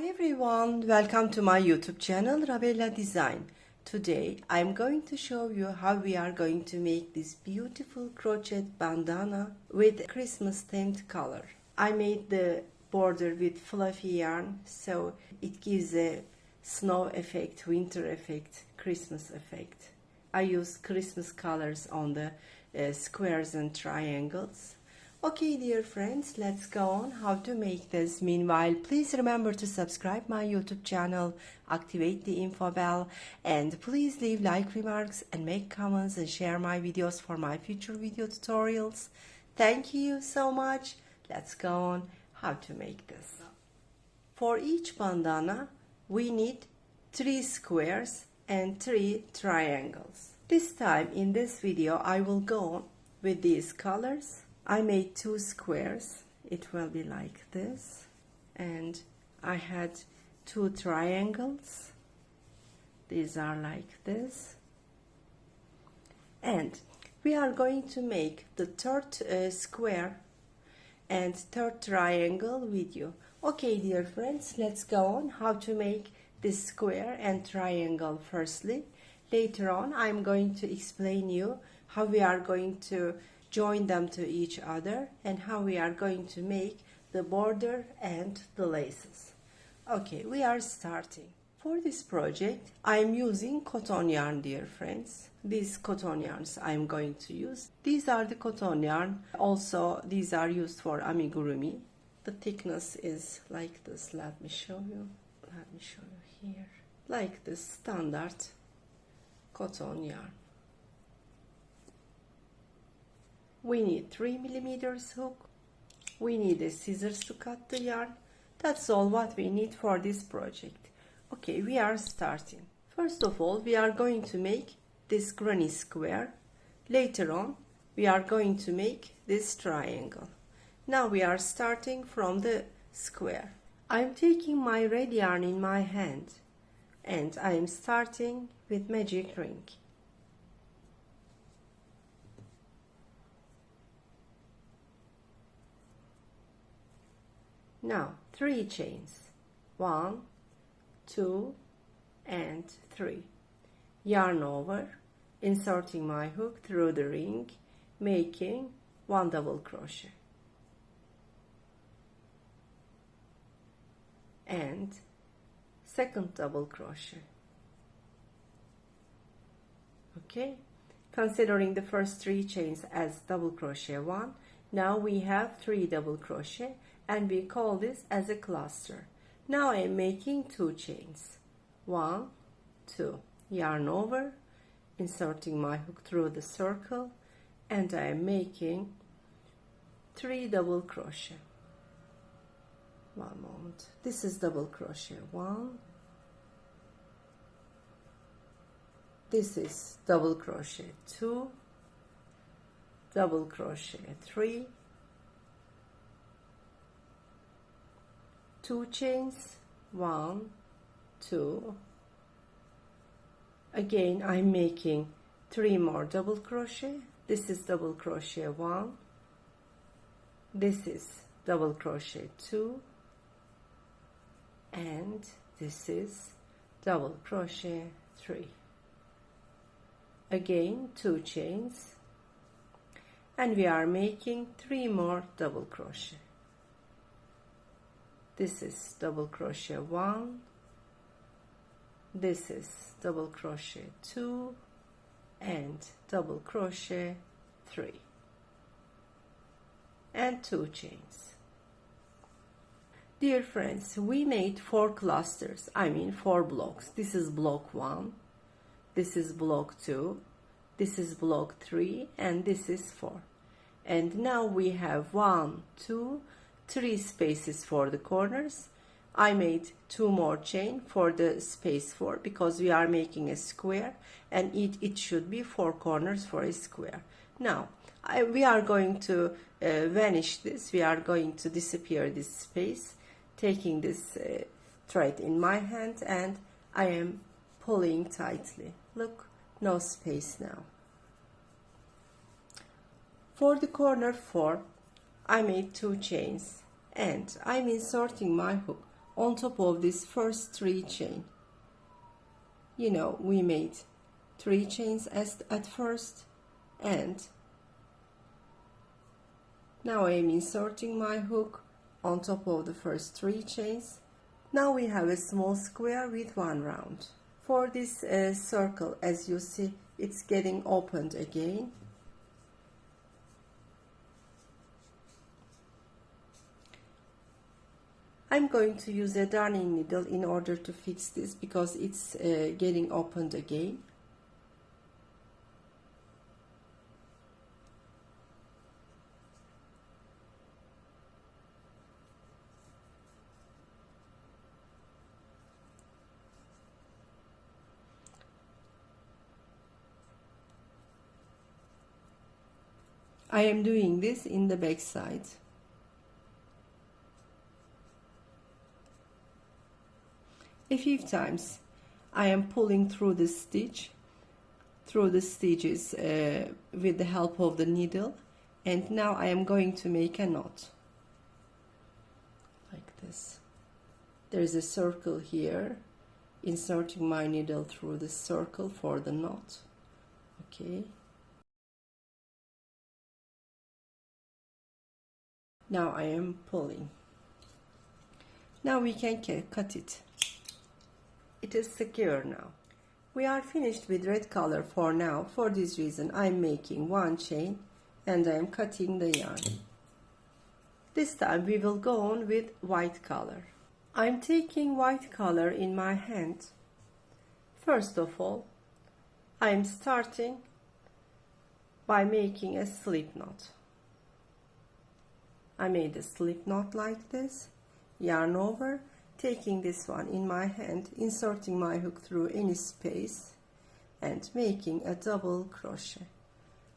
everyone, welcome to my YouTube channel Ravella Design. Today I'm going to show you how we are going to make this beautiful crochet bandana with Christmas themed color. I made the border with fluffy yarn so it gives a snow effect, winter effect, Christmas effect. I used Christmas colors on the squares and triangles. Okay, dear friends, let's go on how to make this. Meanwhile, please remember to subscribe my YouTube channel, activate the info bell, and please leave like remarks and make comments and share my videos for my future video tutorials. Thank you so much. Let's go on how to make this. For each bandana, we need 3 squares and 3 triangles. This time in this video, I will go on with these colors. I made 2 squares, it will be like this, and I had 2 triangles, these are like this, and we are going to make the 3rd square and 3rd triangle with you. Okay, dear friends, let's go on how to make this square and triangle firstly. Later on I'm going to explain you how we are going to join them to each other and how we are going to make the border and the laces. Okay, we are starting. For this project I am using cotton yarn, dear friends. These cotton yarns I am going to use. These are the cotton yarn. Also these are used for amigurumi. The thickness is like this. Let me show you here. Like this standard cotton yarn. We need 3 millimeters hook. We need a scissors to cut the yarn. That's all what we need for this project. Okay, we are starting. First of all, we are going to make this granny square. Later on, we are going to make this triangle. Now we are starting from the square. I am taking my red yarn in my hand and I am starting with magic ring. Now 3 chains, 1, 2 and 3. Yarn over, inserting my hook through the ring, making 1 double crochet and 2nd double crochet. Okay, considering the first 3 chains as double crochet 1, now we have 3 double crochet and we call this as a cluster. Now I am making 2 chains, 1, 2, yarn over, inserting my hook through the circle, and I am making 3 double crochet. One moment, this is double crochet 1, this is double crochet 2, double crochet 3, 2 chains, 1, 2, again I'm making 3 more double crochet. This is double crochet 1, this is double crochet 2, and this is double crochet 3. Again 2 chains, and we are making 3 more double crochet. This is double crochet 1, this is double crochet 2 and double crochet 3 and 2 chains. Dear friends, we made 4 clusters, 4 blocks. This is block 1, this is block 2, this is block 3 and this is 4. And now we have 1, 2, 3 spaces for the corners. I made 2 more chain for the space 4 because we are making a square and it should be 4 corners for a square. Now we are going to vanish this, we are going to disappear this space, taking this thread in my hand and I am pulling tightly. Look, no space now. For the corner 4, I made 2 chains and I'm inserting my hook on top of this first 3 chain. You know, we made 3 chains at first, and now I am inserting my hook on top of the first 3 chains. Now we have a small square with 1 round. For this circle, as you see, it's getting opened again. I'm going to use a darning needle in order to fix this because it's getting opened again. I am doing this in the back side. A few times I am pulling through the stitches with the help of the needle, and now I am going to make a knot like this. There is a circle here, inserting my needle through the circle for the knot. Okay. Now I am pulling. Now we can cut it. It is secure now. We are finished with red color for now. For this reason, I'm making 1 chain and I am cutting the yarn. This time we will go on with white color. I'm taking white color in my hand. First of all, I'm starting by making a slip knot. I made a slip knot like this, yarn over, taking this one in my hand, inserting my hook through any space and making a double crochet.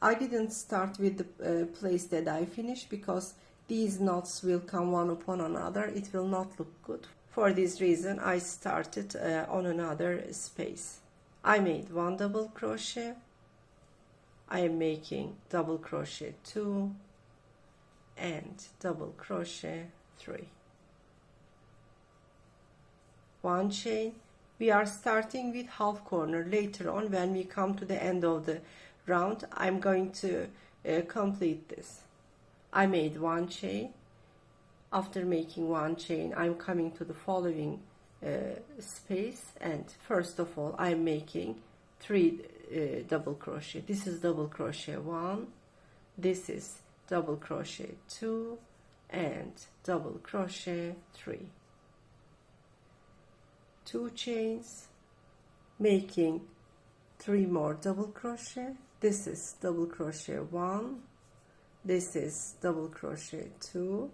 I didn't start with the place that I finished because these knots will come one upon another. It will not look good. For this reason, I started on another space. I made 1 double crochet. I am making double crochet 2 and double crochet 3. 1 chain. We are starting with half corner. Later on, when we come to the end of the round, I'm going to complete this. I made 1 chain. After making 1 chain, I'm coming to the following space, and first of all I'm making 3 double crochet. This is double crochet 1, this is double crochet 2 and double crochet 3. 2 chains, making 3 more double crochet. This is double crochet 1, this is double crochet 2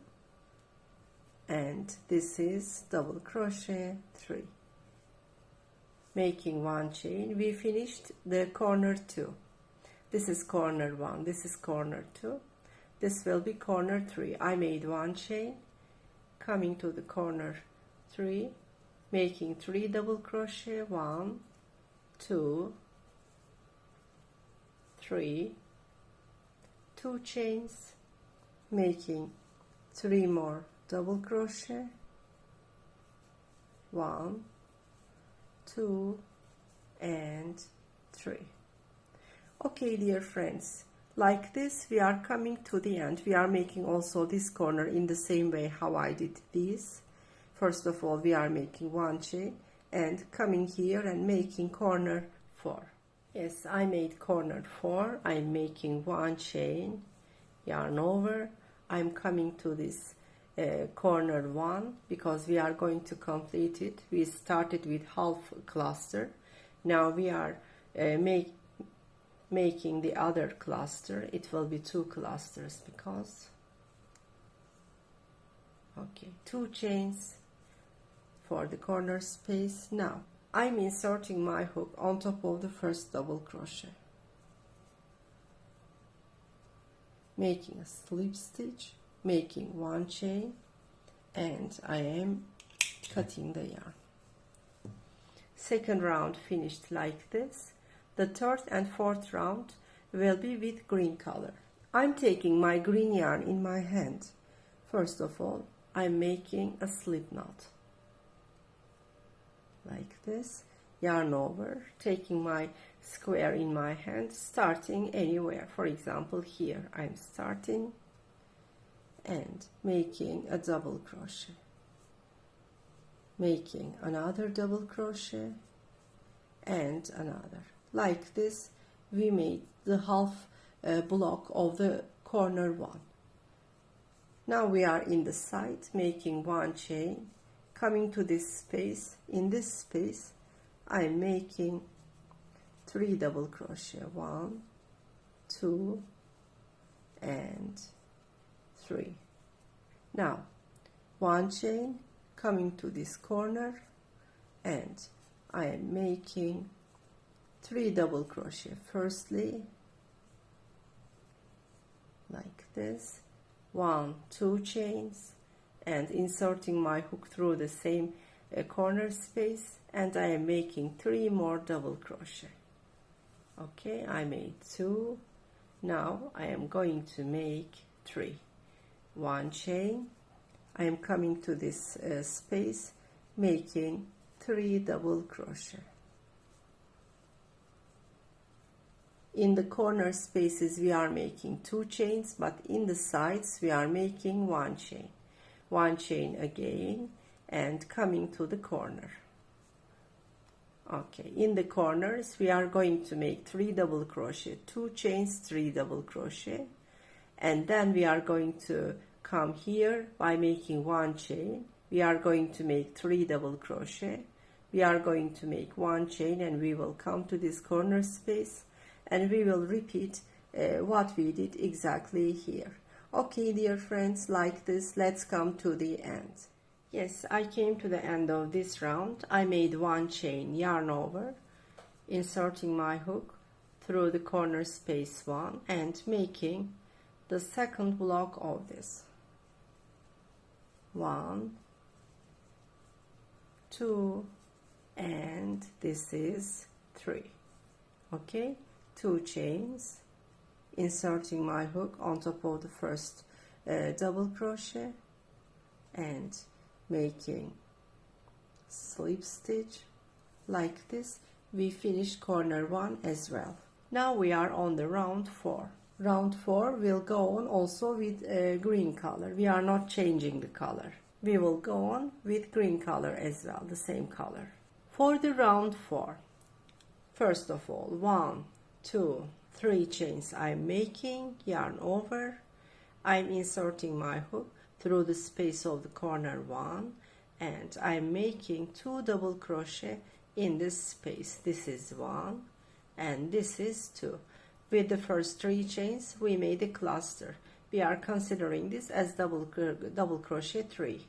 and this is double crochet 3. Making 1 chain, we finished the corner 2. This is corner 1, this is corner 2, this will be corner 3. I made 1 chain, coming to the corner 3, making 3 double crochet, 1, 2, 3, 2 chains, making 3 more double crochet, 1, 2 and 3. Okay, dear friends, like this we are coming to the end. We are making also this corner in the same way how I did these. First of all, we are making 1 chain and coming here and making corner 4. Yes, I made corner 4. I'm making 1 chain, yarn over. I'm coming to this corner 1 because we are going to complete it. We started with half cluster. Now we are making the other cluster. It will be 2 clusters because, okay, 2 chains for the corner space. Now I'm inserting my hook on top of the first double crochet, making a slip stitch, making 1 chain, and I am cutting the yarn. Second round finished like this. The third and fourth round will be with green color. I'm taking my green yarn in my hand. First of all, I'm making a slip knot. like this, yarn over, taking my square in my hand, starting anywhere. For example, here I'm starting and making a double crochet, making another double crochet and another. Like this we made the half block of the corner one. Now we are in the side, making one chain, coming to this space. In this space I'm making 3 double crochet, 1, 2 and 3. Now one chain, coming to this corner, and I am making 3 double crochet. Firstly, like this, 1, 2 chains, and inserting my hook through the same corner space, and I am making 3 more double crochet. Okay, I made 2. Now I am going to make 3. 1 chain, I am coming to this space, making 3 double crochet. In the corner spaces we are making 2 chains, but in the sides we are making 1 chain. 1 chain again, and coming to the corner. Okay, in the corners we are going to make 3 double crochet, 2 chains, 3 double crochet, and then we are going to come here by making 1 chain. We are going to make 3 double crochet, we are going to make 1 chain, and we will come to this corner space, and we will repeat what we did exactly here. Okay, dear friends, like this, let's come to the end. Yes, I came to the end of this round. I made 1 chain, yarn over, inserting my hook through the corner space 1 and making the second block of this. 1, 2, and this is 3. Okay, 2 chains, inserting my hook on top of the first double crochet and making slip stitch. Like this we finished corner 1 as well. Now we are on the round 4. Round 4 will go on also with green color. We are not changing the color. We will go on with green color as well, the same color. For the round 4, first of all, 1, 2, 3 chains I'm making, yarn over, I'm inserting my hook through the space of the corner 1, and I'm making 2 double crochet in this space. This is 1 and this is 2. With the first 3 chains we made a cluster. We are considering this as double crochet 3.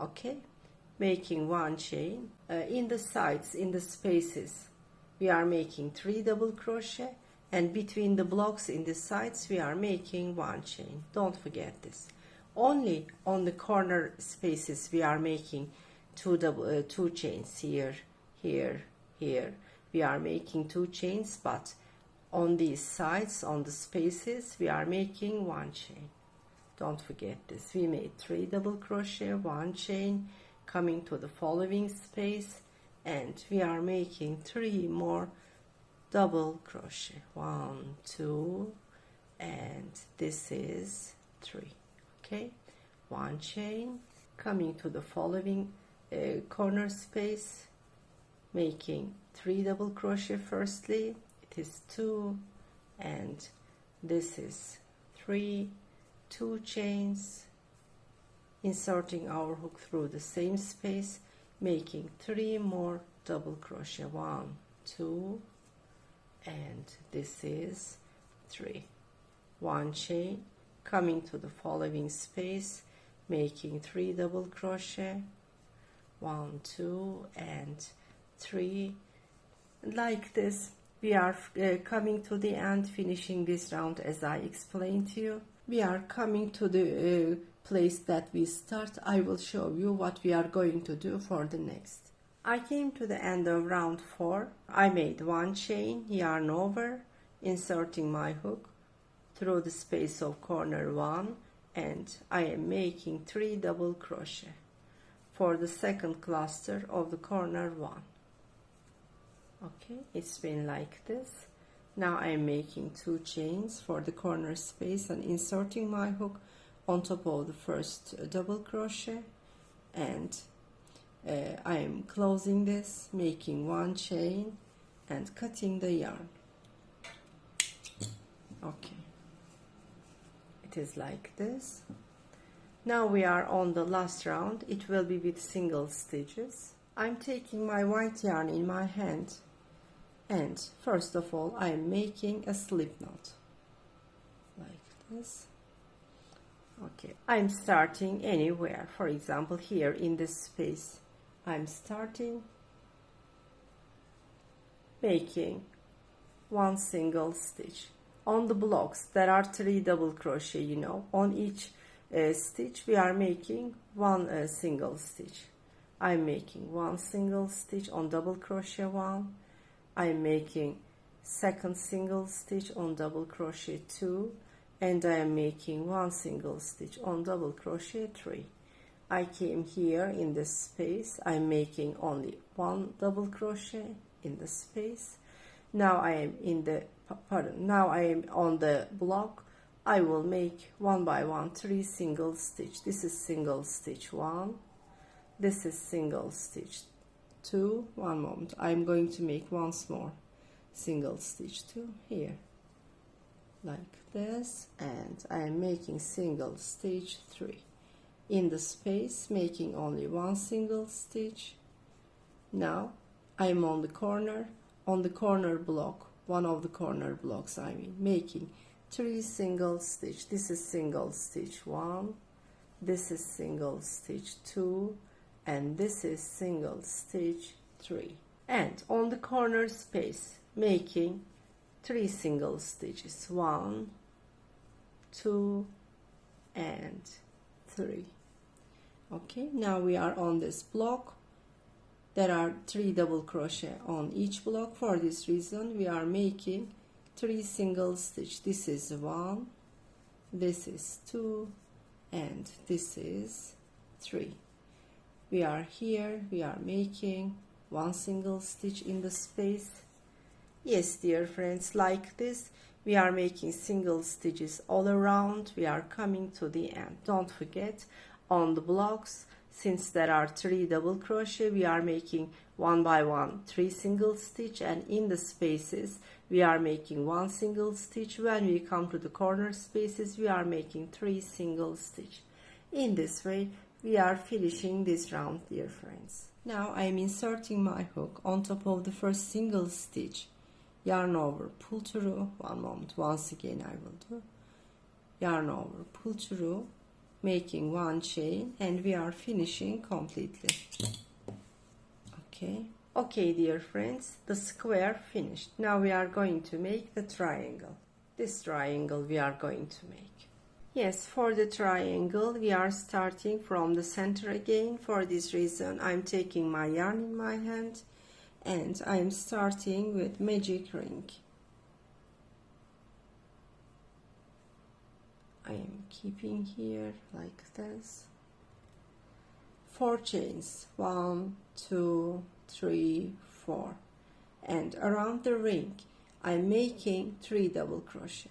Okay, making 1 chain in the sides, in the spaces we are making 3 double crochet, and between the blocks in the sides we are making 1 chain. Don't forget this. Only on the corner spaces we are making 2 chains. Here, here, here we are making 2 chains, but on these sides, on the spaces, we are making 1 chain. Don't forget this. We made 3 double crochet, 1 chain, coming to the following space, and we are making 3 more double crochet. 1, 2, and this is 3. Okay, 1 chain, coming to the following corner space, making 3 double crochet firstly. It is 2, and this is 3, 2 chains, inserting our hook through the same space, making 3 more double crochet. 1, 2, and this is 3. 1 chain, coming to the following space, making 3 double crochet. 1, 2, and 3. Like this we are coming to the end, finishing this round. As I explained to you, we are coming to the place that we start. I will show you what we are going to do for the next. I came to the end of round 4. I made 1 chain, yarn over, inserting my hook through the space of corner 1, and I am making 3 double crochet. for the second cluster of the corner one. Okay, it's been like this. Now I'm making 2 chains for the corner space and inserting my hook on top of the first double crochet, and I am closing this, making 1 chain and cutting the yarn. Okay, it is like this. Now we are on the last round. It will be with single stitches. I'm taking my white yarn in my hand, and first of all I am making a slip knot like this. Okay, I'm starting anywhere. For example, here in this space I'm starting making 1 single stitch. On the blocks there are 3 double crochet, you know. On each stitch we are making 1 single stitch. I'm making 1 single stitch on double crochet 1. I'm making 2nd single stitch on double crochet 2, and I am making 1 single stitch on double crochet 3. I came here in this space. I'm making only 1 double crochet in the space. Now I am in the now I am on the block. I will make 1 by 1 3 single stitch. This is single stitch 1, this is single stitch 2. One moment, I'm going to make once more single stitch 2 here like this, and I am making single stitch 3 in the space, making only 1 single stitch. Now I'm on the corner block, one of the corner blocks, I mean, making 3 single stitch. This is single stitch 1, this is single stitch 2, and this is single stitch 3. And on the corner space making 3 single stitches, 1, 2, and 3. Okay, now we are on this block. There are 3 double crochet on each block. For this reason we are making 3 single stitch. This is 1, this is 2, and this is 3. We are here, we are making 1 single stitch in the space. Yes, dear friends, like this we are making single stitches all around. We are coming to the end. Don't forget, on the blocks, since there are 3 double crochet, we are making 1 by 1 3 single stitch, and in the spaces we are making 1 single stitch. When we come to the corner spaces we are making 3 single stitch. In this way we are finishing this round, dear friends. Now I am inserting my hook on top of the first single stitch, yarn over, pull through. One moment, once again I will do yarn over, pull through, making 1 chain, and we are finishing completely. Okay, dear friends, the square finished. Now we are going to make the triangle. This triangle we are going to make. Yes, for the triangle we are starting from the center again. For this reason I'm taking my yarn in my hand and I am starting with magic ring. I am keeping here like this. 4 chains, 1, 2, 3, 4, and around the ring I'm making 3 double crochet.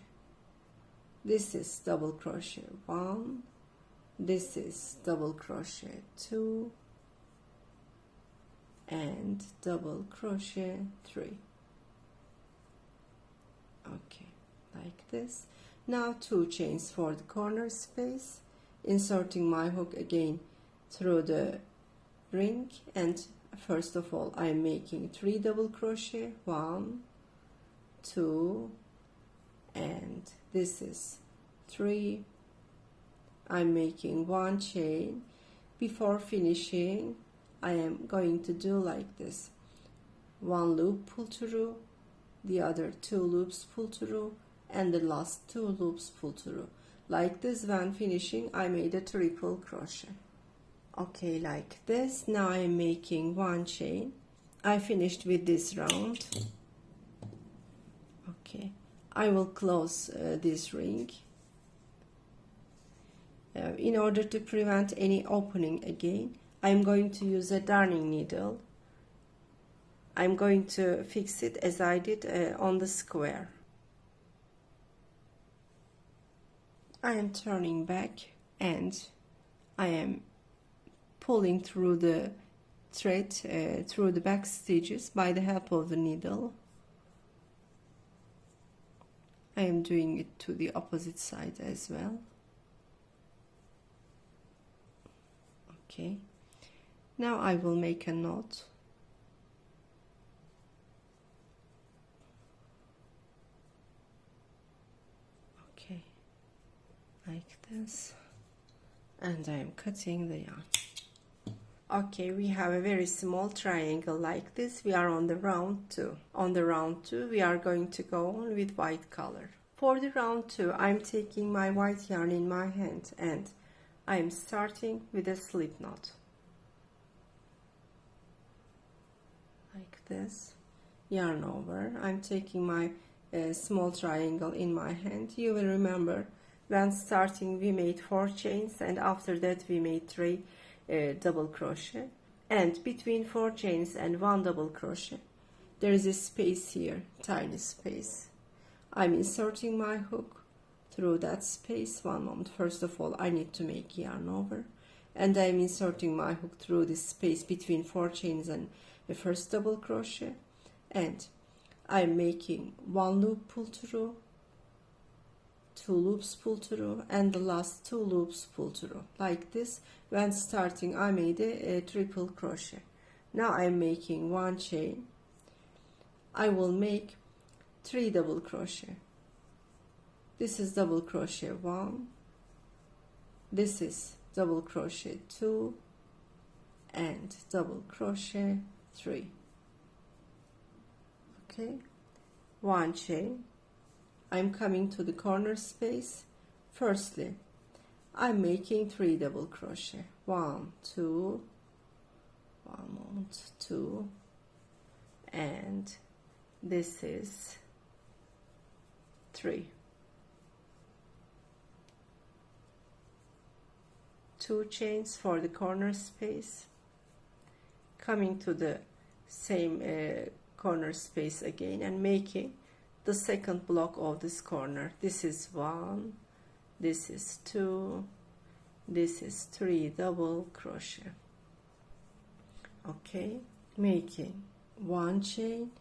This is double crochet 1, this is double crochet 2, and double crochet 3. Okay, like this. Now 2 chains for the corner space, inserting my hook again through the ring, and first of all I'm making 3 double crochet, 1, 2, and this is 3. I'm making 1 chain. Before finishing I am going to do like this: 1 loop pull through, the other 2 loops pull through, and the last 2 loops pull through. Like this, when finishing I made a triple crochet. Okay, like this. Now I am making 1 chain. I finished with this round. Okay, I will close this ring. In order to prevent any opening again, I'm going to use a darning needle. I'm going to fix it as I did on the square. I am turning back and I am pulling through the thread through the back stitches by the help of the needle. I am doing it to the opposite side as well. Okay, now I will make a knot. Okay, like this, and I am cutting the yarn. Okay, we have a very small triangle like this. We are on the round 2. On the round 2, we are going to go on with white color. For the round 2, I'm taking my white yarn in my hand and I'm starting with a slip knot. Like this. Yarn over. I'm taking my small triangle in my hand. You will remember when starting we made 4 chains and after that we made 3 double crochet, and between 4 chains and 1 double crochet there is a space here, tiny space. I'm inserting my hook through that space. One moment, first of all I need to make yarn over, and I'm inserting my hook through this space between 4 chains and the first double crochet, and I'm making 1 loop pull through, 2 loops pull through, and the last 2 loops pull through. Like this, when starting I made a triple crochet. Now I'm making 1 chain. I will make 3 double crochet. This is double crochet 1, this is double crochet 2, and double crochet 3. Okay, 1 chain. I'm coming to the corner space. Firstly, I'm making 3 double crochet. 1, 2, 2, and this is 3. 2 chains for the corner space. Coming to the same corner space again and making the second block of this corner. This is 1, this is 2, this is 3 double crochet. Okay, making 1 chain.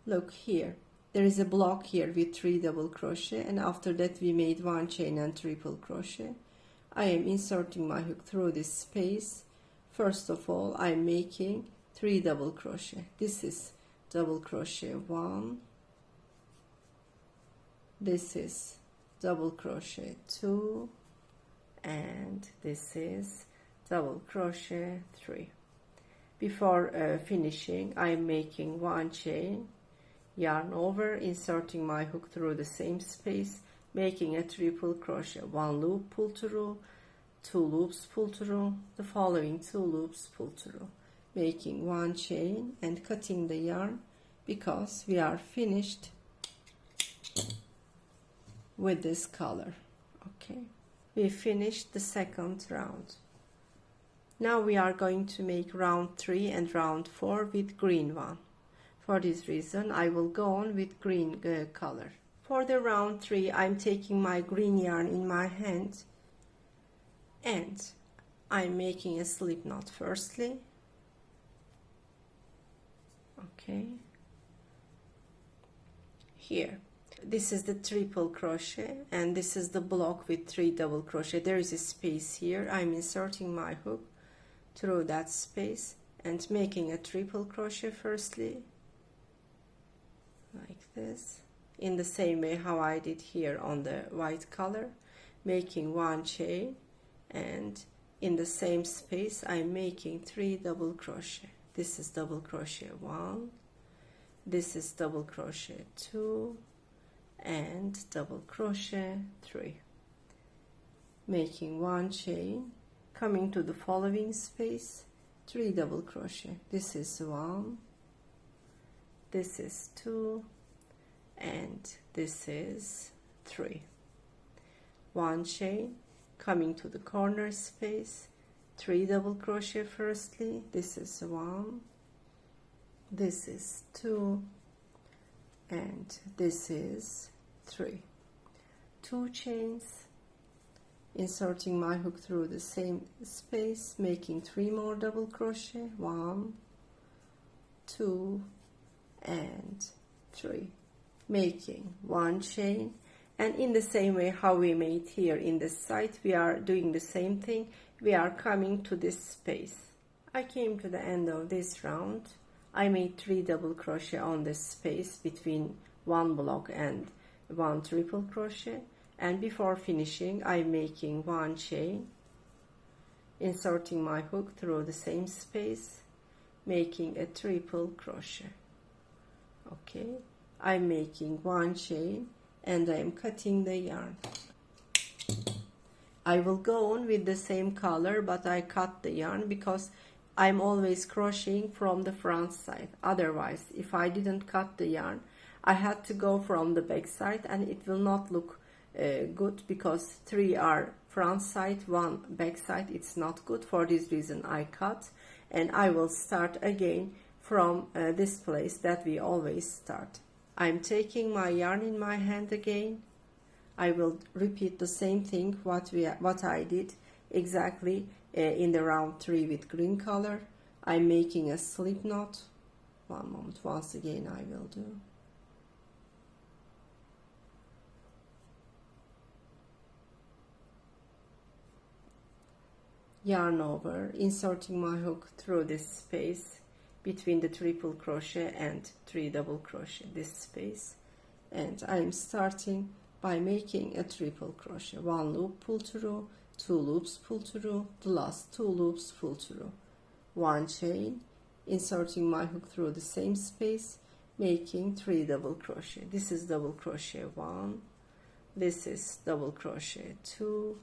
Look here, there is a block here with 3 double crochet, and after that we made 1 chain and triple crochet. I am inserting my hook through this space. First of all, I'm making 3 double crochet. This is double crochet 1, this is double crochet 2, and this is double crochet 3. Before finishing, I'm making 1 chain, yarn over, inserting my hook through the same space, making a triple crochet, 1 loop pull through, 2 loops pull through, the following 2 loops pull through, making 1 chain and cutting the yarn because we are finished with this color. Okay, we finished the second round. Now we are going to make round 3 and round 4 with green one. For this reason I will go on with green color. For the round 3, I'm taking my green yarn in my hand and I'm making a slip knot firstly. Okay, here this is the triple crochet and this is the block with 3 double crochet. There is a space here. I'm inserting my hook through that space and making a triple crochet firstly, like this, in the same way how I did here on the white color, making 1 chain, and in the same space I'm making 3 double crochet. This is double crochet 1, this is double crochet 2, and double crochet 3, making 1 chain, coming to the following space, 3 double crochet. This is 1, this is 2, and this is 3. 1 chain, coming to the corner space, 3 double crochet firstly. This is 1, this is 2, and this is 3. 2 chains, inserting my hook through the same space, making 3 more double crochet, 1, 2, and 3, making 1 chain. And in the same way how we made here in this side, we are doing the same thing. We are coming to this space. I came to the end of this round. I made 3 double crochet on this space between one block and 1 triple crochet, and before finishing I'm making 1 chain, inserting my hook through the same space, making a triple crochet. Okay, I'm making 1 chain and I'm cutting the yarn. I will go on with the same color, but I cut the yarn because I'm always crocheting from the front side. Otherwise, if I didn't cut the yarn, I had to go from the back side and it will not look good, because 3 are front side, 1 back side. It's not good. For this reason I cut, and I will start again from this place that we always start. I'm taking my yarn in my hand again. I will repeat the same thing what I did exactly in the round 3 with green color. I'm making a slip knot. One moment, once again I will do. Yarn over, inserting my hook through this space between the triple crochet and 3 double crochet, this space, and I'm starting by making a triple crochet. 1 loop pull through, 2 loops pull through, the last 2 loops pull through, 1 chain, inserting my hook through the same space, making 3 double crochet. This is double crochet 1, this is double crochet 2,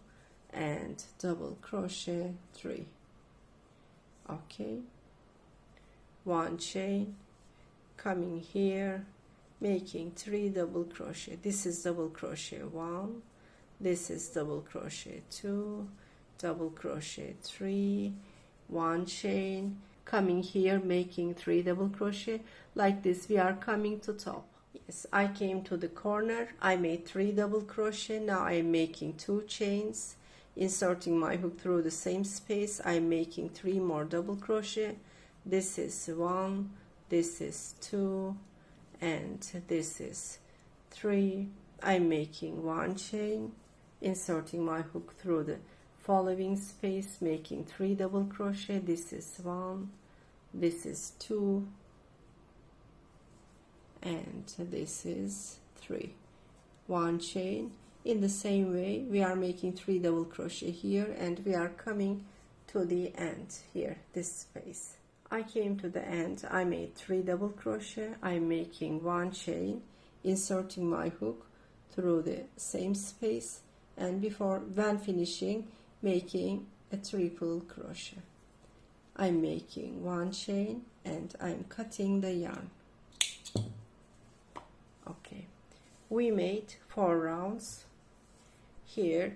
and double crochet 3. Okay, 1 chain, coming here, making 3 double crochet. This is double crochet 1, this is double crochet 2, double crochet 3, 1 chain, coming here, making 3 double crochet. Like this we are coming to top. Yes, I came to the corner, I made 3 double crochet. Now I am making 2 chains, inserting my hook through the same space. I'm making 3 more double crochet. This is 1, this is 2, and this is 3. I'm making 1 chain, inserting my hook through the following space, making 3 double crochet. This is 1, this is 2, and this is 3. 1 chain. In the same way we are making 3 double crochet here, and we are coming to the end here, this space. I came to the end, I made 3 double crochet. I'm making 1 chain, inserting my hook through the same space, and when finishing, making a triple crochet. I'm making 1 chain and I'm cutting the yarn. Okay, we made 4 rounds. Here,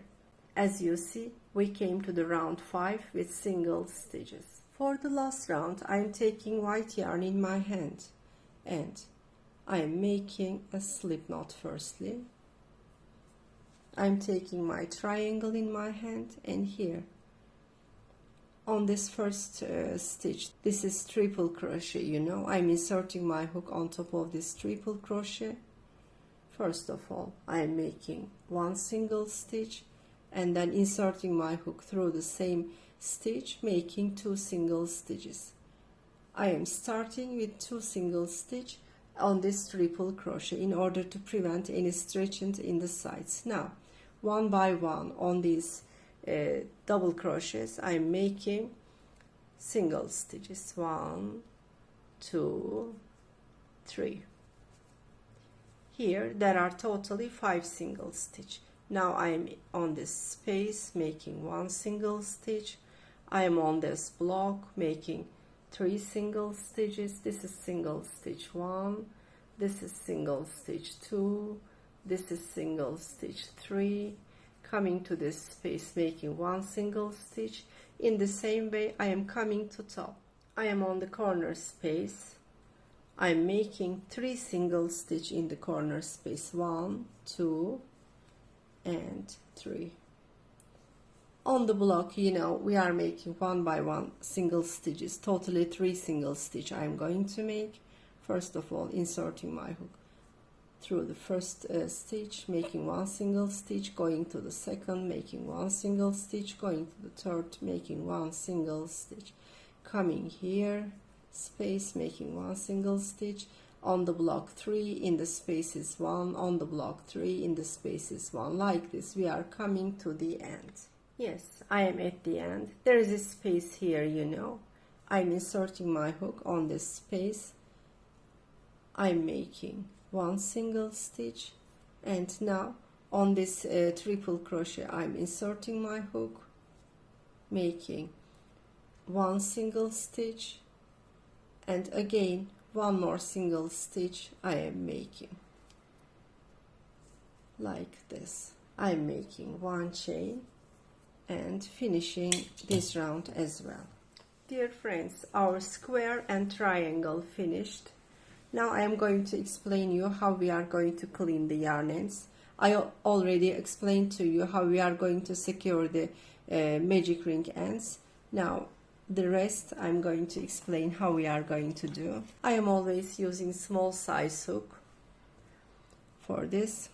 as you see, we came to the round 5 with single stitches. For the last round, I am taking white yarn in my hand and I am making a slip knot firstly. I am taking my triangle in my hand, and here on this first stitch, this is triple crochet, you know, I'm inserting my hook on top of this triple crochet. First of all, I am making 1 single stitch and then inserting my hook through the same stitch, making 2 single stitches. I am starting with 2 single stitch on this triple crochet in order to prevent any stretching in the sides. Now, one by one on these double crochets, I am making single stitches. 1, 2, 3. Here there are totally 5 single stitch. Now I am on this space making 1 single stitch. I am on this block making 3 single stitches. This is single stitch 1, this is single stitch 2, this is single stitch 3, coming to this space, making one single stitch. In the same way, I am coming to top. I am on the corner space. I am making 3 single stitch in the corner space. 1, 2, and 3. On the block, you know, we are making 1 by 1 single stitches, totally 3 single stitch I am going to make. First of all, inserting my hook through the first stitch, making 1 single stitch, going to the second, making 1 single stitch, going to the third, making 1 single stitch, coming here, space, making 1 single stitch, on the block 3, in the spaces 1, on the block 3, in the spaces 1. Like this, we are coming to the end. Yes, I am at the end. There is a space here, you know. I'm inserting my hook on this space. I'm making 1 single stitch, and now on this triple crochet I'm inserting my hook, making 1 single stitch, and again 1 more single stitch I am making. Like this, I'm making 1 chain and finishing this round as well. Dear friends, our square and triangle finished. Now I am going to explain you how we are going to clean the yarn ends. I already explained to you how we are going to secure the magic ring ends. Now the rest I'm going to explain how we are going to do. I am always using small size hook for this.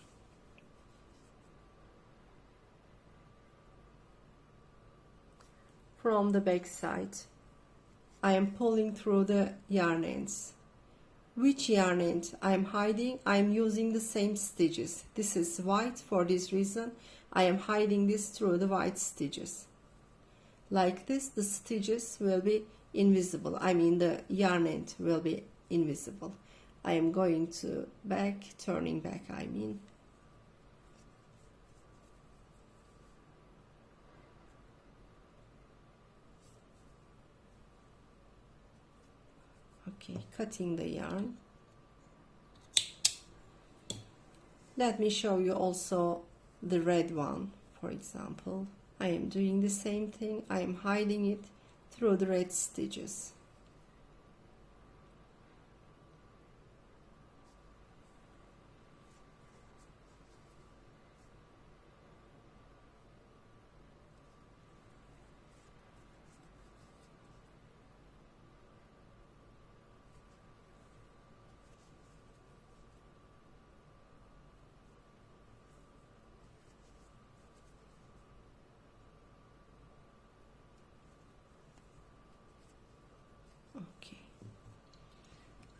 From the back side, I am pulling through the yarn ends. Which yarn end I am hiding? I am using the same stitches. This is white. For this reason, I am hiding this through the white stitches. Like this, the stitches will be invisible. I mean, the yarn end will be invisible. I am going to back, turning back, I mean. Okay, cutting the yarn. Let me show you also the red one. For example, I am doing the same thing. I am hiding it through the red stitches.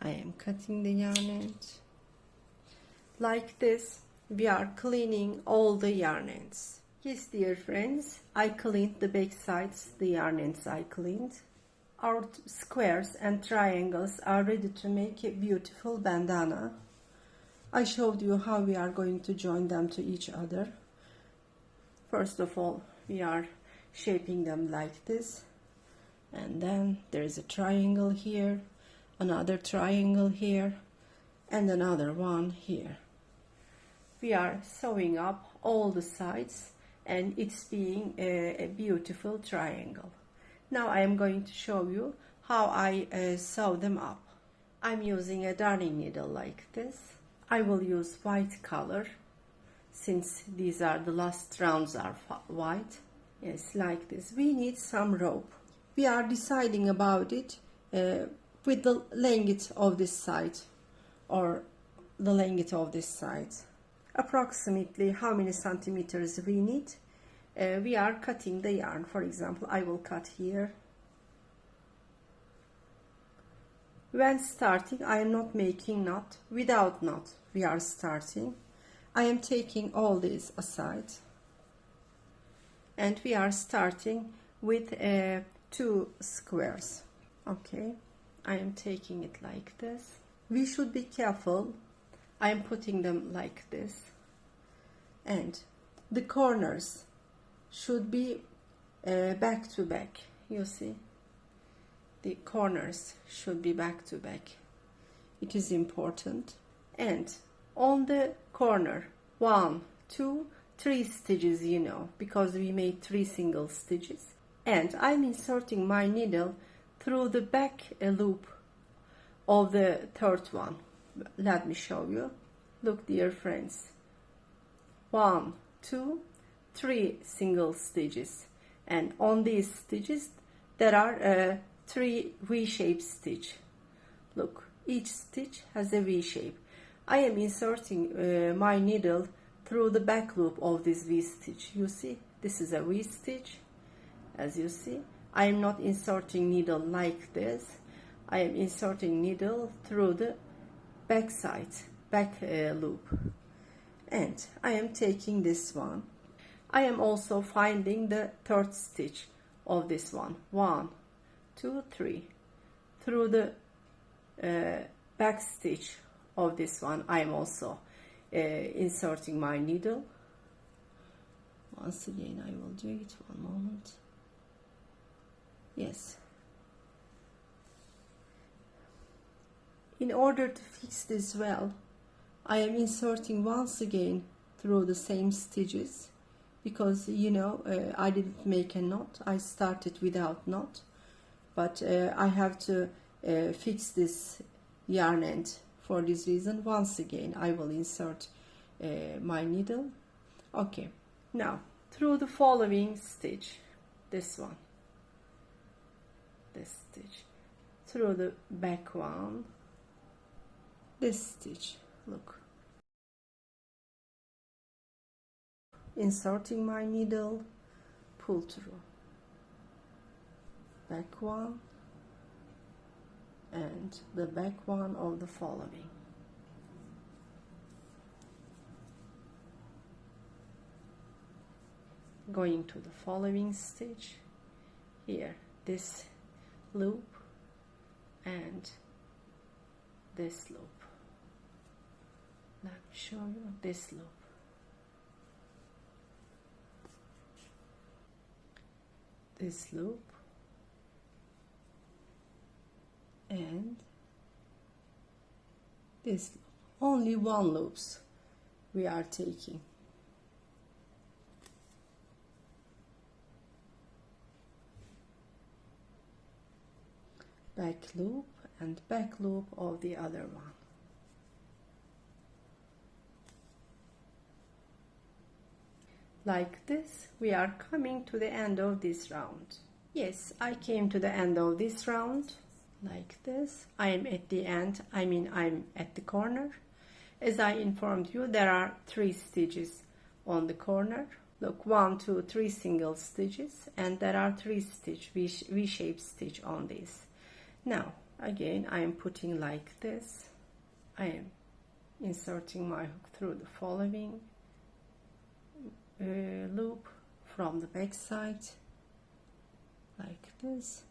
I am cutting the yarn end. Like this, we are cleaning all the yarn ends. Yes, dear friends, I cleaned the back sides, the yarn ends I cleaned. Our squares and triangles are ready to make a beautiful bandana. I showed you how we are going to join them to each other. First of all, we are shaping them like this, and then there is a triangle here, another triangle here, and another one here. We are sewing up all the sides, and it's being a beautiful triangle. Now I am going to show you how I sew them up. I'm using a darning needle like this. I will use white color since these are the last rounds are white. Yes, like this. We need some rope. We are deciding about it with the length of this side or the length of this side. Approximately how many centimeters we need. We are cutting the yarn. For example, I will cut here. When starting, I am not making knot. Without knot, we are starting. I am taking all these aside. And we are starting with 2 squares. Okay, I am taking it like this. We should be careful. I am putting them like this. And the corners should be back to back. You see, the corners should be back to back. It is important. And on the corner 1, 2, 3 stitches, you know, because we made 3 single stitches. And I'm inserting my needle through the back loop of the third one. Let me show you. Look, dear friends. 1, 2, 3 single stitches, and on these stitches there are 3 V-shaped stitch. Look, each stitch has a V shape. I am inserting my needle through the back loop of this V stitch. You see, this is a V stitch. As you see, I am not inserting needle like this. I am inserting needle through the back side, back loop, and I am taking this one. I am also finding the third stitch of this one. 1, 2, 3. Through the back stitch of this one, I am also inserting my needle. Once again, I will do it. One moment. Yes. In order to fix this well, I am inserting once again through the same stitches, because you know I didn't make a knot. I started without knot, but I have to fix this yarn end. For this reason, once again I will insert my needle. Okay, now through the following stitch, this one, this stitch, through the back one, this stitch, look, inserting my needle, pull through, back one, and the back one of the following. Going to the following stitch, here, this loop and this loop. Let me show you this loop. This loop and this loop. Only one loops we are taking. Back loop and back loop of the other one. Like this, we are coming to the end of this round. Yes, I came to the end of this round. Like this, I am at the end, I'm at the corner. As I informed you, there are 3 stitches on the corner. Look, 1, 2, 3 single stitches, and there are 3 stitch V-shaped stitch on this. Now, again, I am putting like this. I am inserting my hook through the following loop from the back side, like this,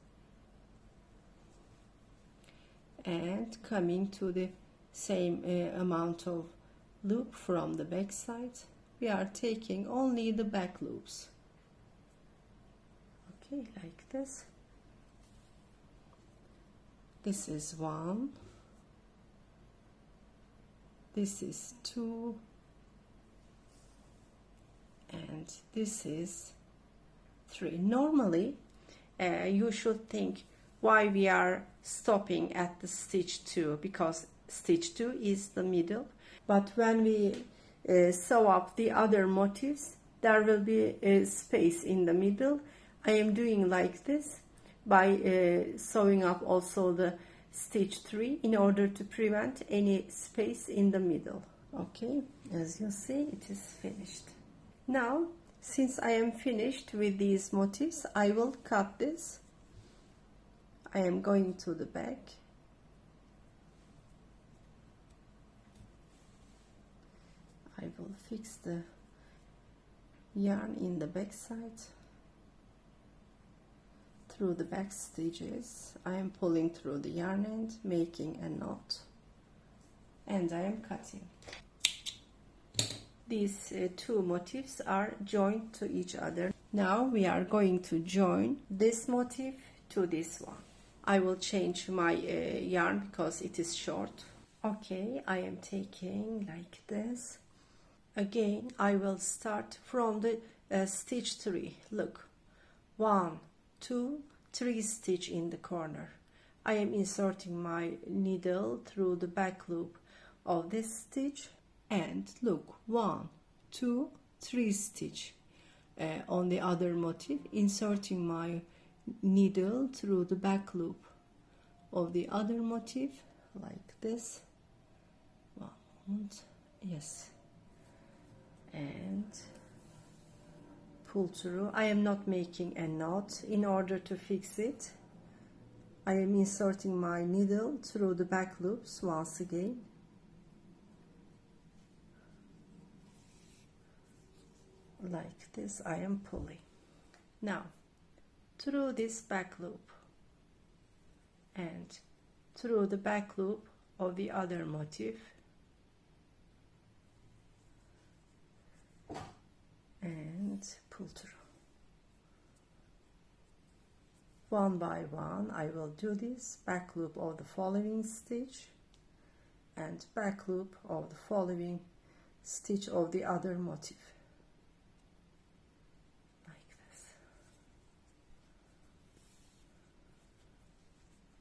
and coming to the same amount of loop from the back side. We are taking only the back loops. Okay, like this. This is 1, this is 2, and this is 3. Normally you should think why we are stopping at the stitch 2, because stitch 2 is the middle, but when we sew up the other motifs, there will be a space in the middle. I am doing like this by sewing up also the stitch 3 in order to prevent any space in the middle. Okay, as you see, it is finished. Now, since I am finished with these motifs, I will cut this. I am going to the back. I will fix the yarn in the back side. Through the back stitches, I am pulling through the yarn end, making a knot, and I am cutting. These 2 motifs are joined to each other. Now we are going to join this motif to this one. I will change my yarn because it is short. Okay, I am taking like this. Again I will start from the stitch 3. Look, 1 2 3 stitch in the corner. I am inserting my needle through the back loop of this stitch, and look, 1 2 3 stitch on the other motif, inserting my needle through the back loop of the other motif like this. 1 moment, yes, and pull through. I am not making a knot. In order to fix it, I am inserting my needle through the back loops once again. Like this, I am pulling. Now, through this back loop and through the back loop of the other motif, and pull through. One by one I will do this. Back loop of the following stitch and back loop of the following stitch of the other motif, like this.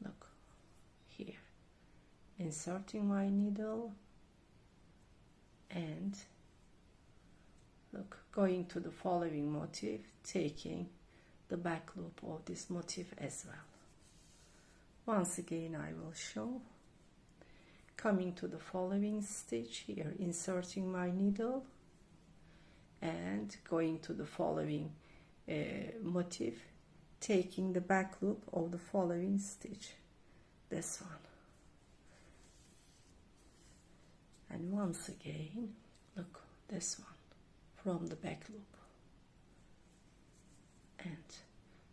Look here, inserting my needle and look, going to the following motif, taking the back loop of this motif as well. Once again I will show. Coming to the following stitch here, inserting my needle and going to the following motif, taking the back loop of the following stitch, this one. And once again, look, this one from the back loop, and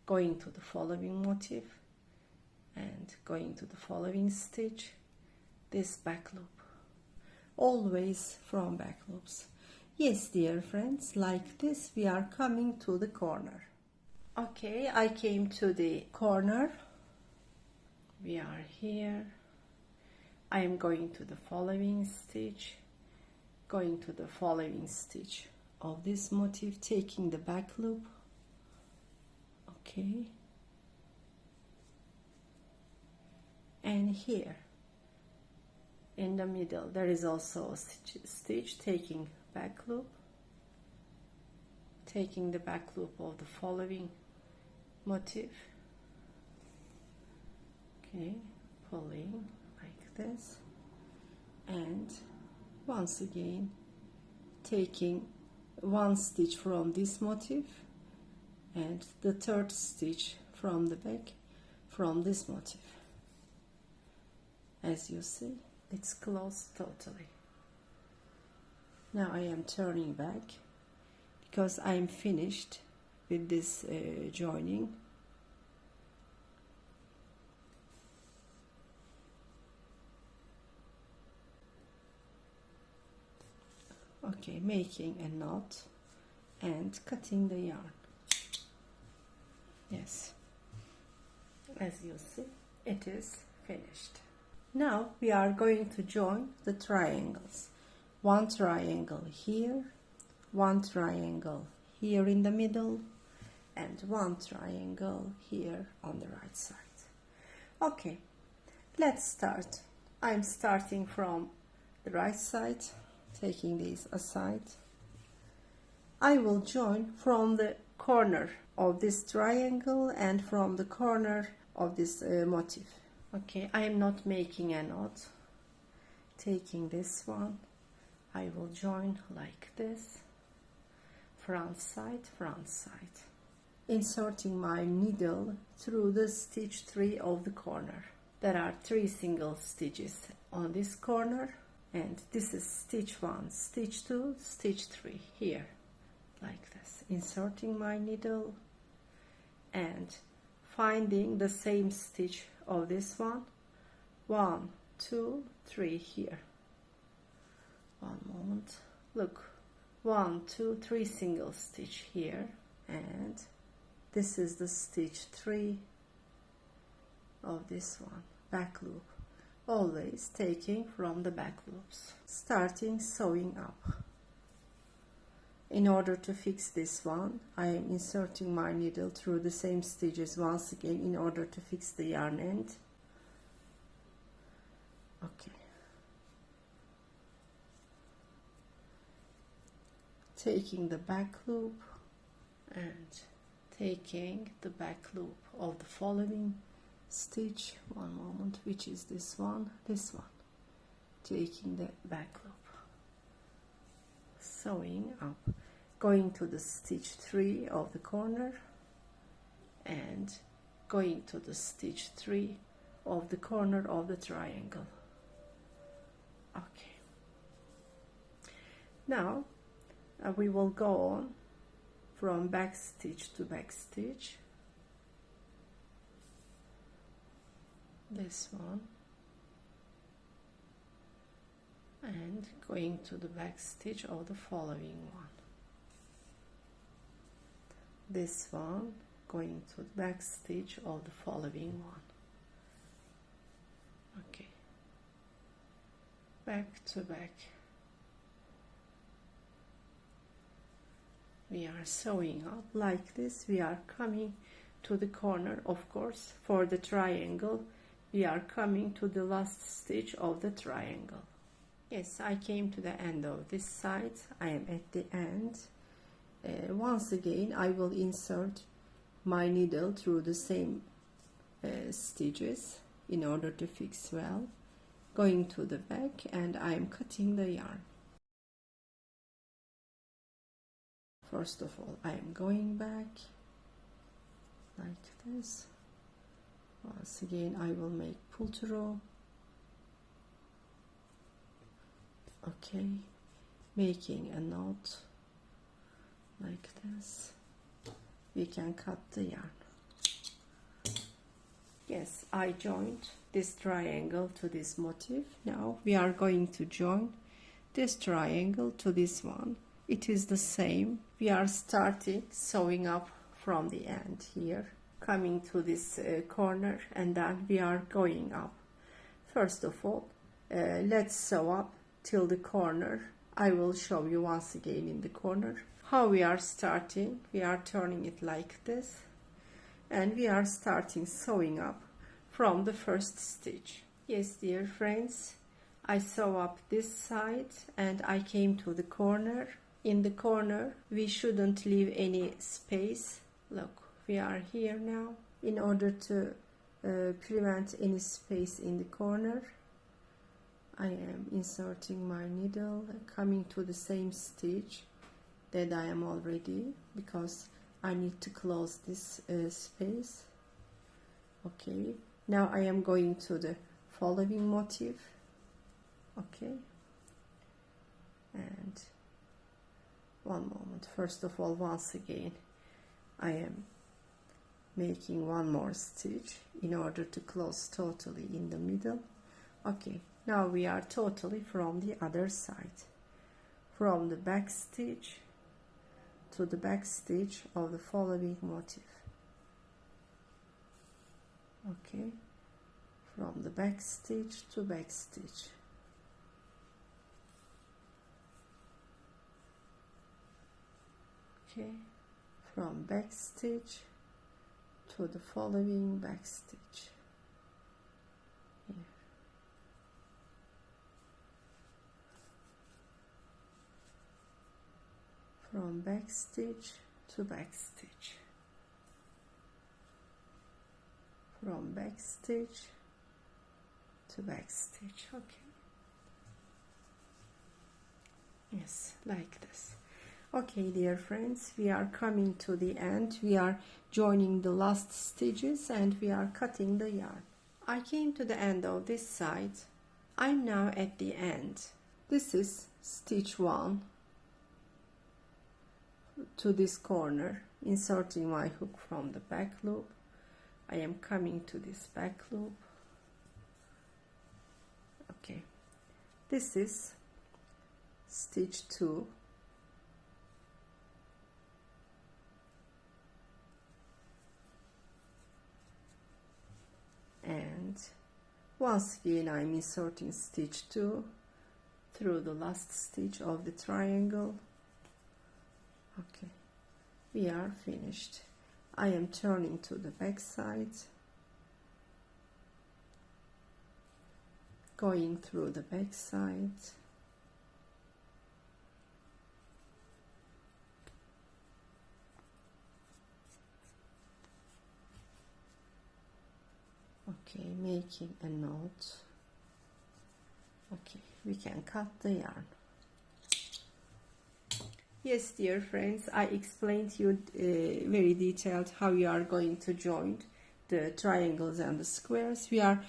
going to the following motif and going to the following stitch, this back loop, always from back loops. Yes, dear friends, like this we are coming to the corner. Okay, I came to the corner. We are here. I am going to the following stitch, going to the following stitch of this motif, taking the back loop. Okay, and here in the middle there is also a stitch, taking back loop, taking the back loop of the following motif. Okay, pulling like this, and once again taking one stitch from this motif and the third stitch from the back from this motif. As you see, it's closed totally. Now I am turning back because I am finished with this joining. Okay, making a knot and cutting the yarn. Yes, as you see, it is finished. Now we are going to join the triangles. One triangle here, one triangle here in the middle, and one triangle here on the right side. Okay, let's start. I'm starting from the right side, taking these aside. I will join from the corner of this triangle and from the corner of this motif. Okay, I am not making a knot. Taking this one, I will join like this, front side, inserting my needle through the stitch 3 of the corner. There are 3 single stitches on this corner, and this is stitch 1, stitch 2, stitch 3 here, like this, inserting my needle and finding the same stitch of this one. 1 2 3 here. One moment, look, 1 2 3 single stitch here, and this is the stitch 3 of this one, back loop, always taking from the back loops, starting sewing up. In order to fix this one, I am inserting my needle through the same stitches once again in order to fix the yarn end. Okay. Taking the back loop and taking the back loop of the following stitch, one moment, which is this one, taking the back loop, sewing up, going to the stitch 3 of the corner and going to the stitch 3 of the corner of the triangle. Okay, now we will go on from back stitch to back stitch, this one, and going to the back stitch of the following one, this one, going to the back stitch of the following one. Okay, back to back. We are sewing up like this. We are coming to the corner, of course, for the triangle. We are coming to the last stitch of the triangle. Yes, I came to the end of this side. I am at the end. Once again, I will insert my needle through the same stitches in order to fix well. Going to the back, and I am cutting the yarn. First of all, I am going back like this. Once again, I will make pull through. Okay, making a knot like this. We can cut the yarn. Yes, I joined this triangle to this motif. Now we are going to join this triangle to this one. It is the same. We are starting sewing up from the end here, coming to this corner, and then we are going up. First of all, let's sew up till the corner. I will show you once again in the corner how we are starting. We are turning it like this, and we are starting sewing up from the first stitch. Yes, dear friends, I sew up this side and I came to the corner. In the corner, we shouldn't leave any space. Look, we are here now. In order to prevent any space in the corner, I am inserting my needle, coming to the same stitch that I am already, because I need to close this space. Okay, now I am going to the following motif. Okay, and one moment. First of all, once again, I am making one more stitch in order to close totally in the middle. Okay, now we are totally from the other side, from the back stitch to the back stitch of the following motif. Okay, from the back stitch to back stitch. Okay, from back stitch to the following back stitch. Here. From back stitch to back stitch. From back stitch to back stitch. Okay. Yes, like this. Okay, dear friends, we are coming to the end. We are joining the last stitches and we are cutting the yarn. I came to the end of this side. I'm now at the end. This is stitch 1 to this corner, inserting my hook from the back loop. I am coming to this back loop. Okay, this is stitch 2. And once again I'm inserting stitch 2 through the last stitch of the triangle, Okay, we are finished. I am turning to the back side, going through the back side. Okay, making a knot. Okay, we can cut the yarn. Yes, dear friends, I explained you very detailed how you are going to join the triangles and the squares. We are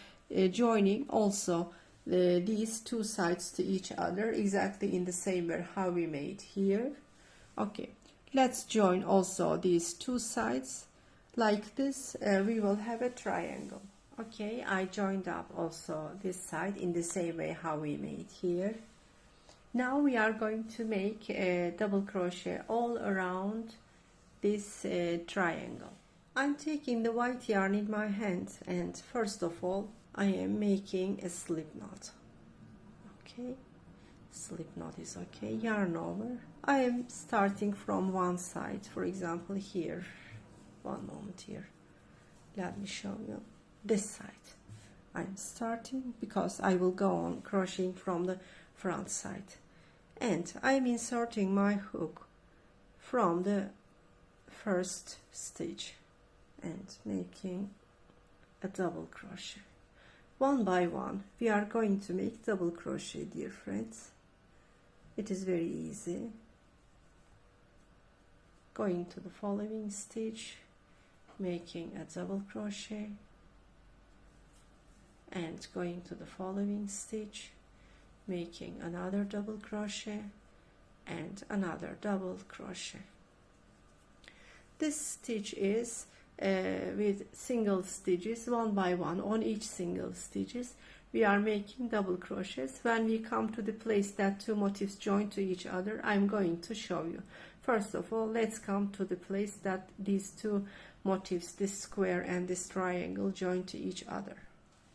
joining also these two sides to each other exactly in the same way how we made here. Okay, let's join also these two sides like this. We will have a triangle. Okay, I joined up also this side in the same way how we made here. Now we are going to make a double crochet all around this triangle. I'm taking the white yarn in my hand, and first of all I am making a slip knot. Okay, slip knot is okay. Yarn over. I am starting from one side, for example here. One moment here, let me show you this side. I'm starting because I will go on crocheting from the front side, and I'm inserting my hook from the first stitch and making a double crochet. One by one we are going to make double crochet, dear friends. It is very easy. Going to the following stitch, making a double crochet, and going to the following stitch, making another double crochet and another double crochet. This stitch is with single stitches, one by one on each single stitches. We are making double crochets. When we come to the place that two motifs join to each other, I'm going to show you. First of all, let's come to the place that these two motifs, this square and this triangle, join to each other.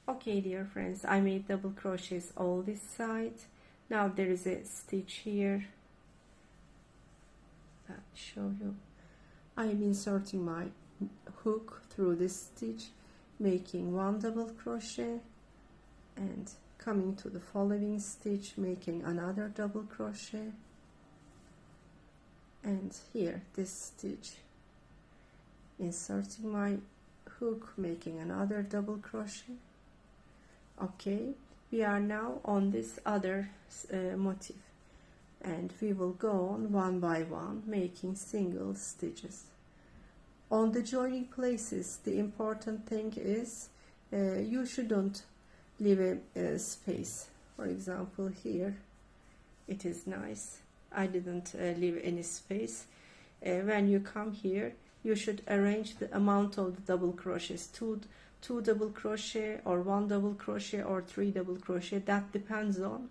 Okay, dear friends, I made double crochets all this side. Now there is a stitch here. Let me show you. I am inserting my hook through this stitch, making one double crochet, and coming to the following stitch, making another double crochet, and here this stitch, inserting my hook, making another double crochet. Okay, we are now on this other motif, and we will go on one by one making single stitches. On the joining places, the important thing is you shouldn't leave a space. For example, here it is nice. I didn't leave any space. When you come here, you should arrange the amount of the double crochets, two double crochet or one double crochet or three double crochet. That depends on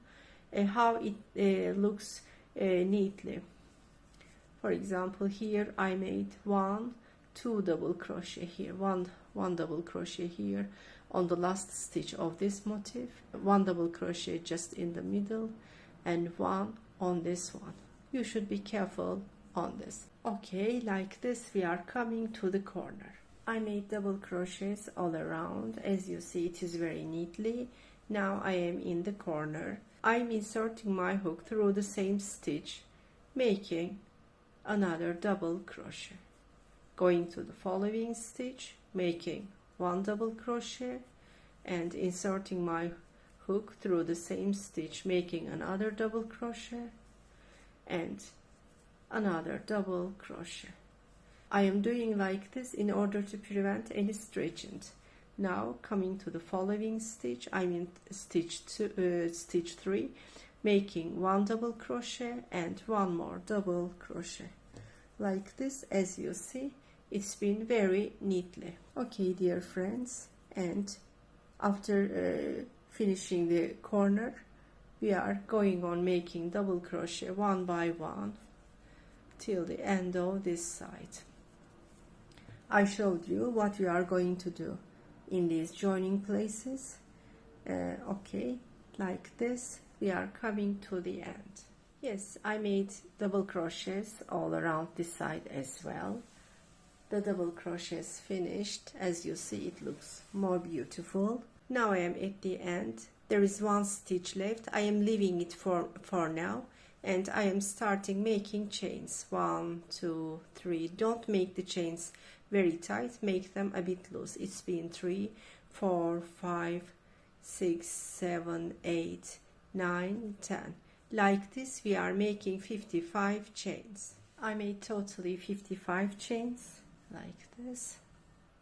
how it looks neatly. For example, here I made two double crochet here, one double crochet here on the last stitch of this motif, one double crochet just in the middle, and one on this one. You should be careful on this. Okay, like this we are coming to the corner. I made double crochets all around. As you see, it is very neatly. Now I am in the corner. I'm inserting my hook through the same stitch, making another double crochet. Going to the following stitch, making one double crochet, and inserting my hook through the same stitch, making another double crochet and another double crochet. I am doing like this in order to prevent any stretching. Now coming to the following stitch, I'm in stitch 3, making one double crochet and one more double crochet. Like this, as you see, it's been very neatly. Okay, dear friends, and after finishing the corner, we are going on making double crochet one by one till the end of this side. I showed you what we are going to do in these joining places. Okay, like this we are coming to the end. Yes, I made double crochets all around this side as well. The double crochets finished. As you see, it looks more beautiful. Now I am at the end. There is one stitch left. I am leaving it for now, and I am starting making chains. 1, 2, 3. Don't make the chains very tight, make them a bit loose. It's been 3, 4, 5, 6, 7, 8, 9, 10. Like this we are making 55 chains. I made totally 55 chains like this.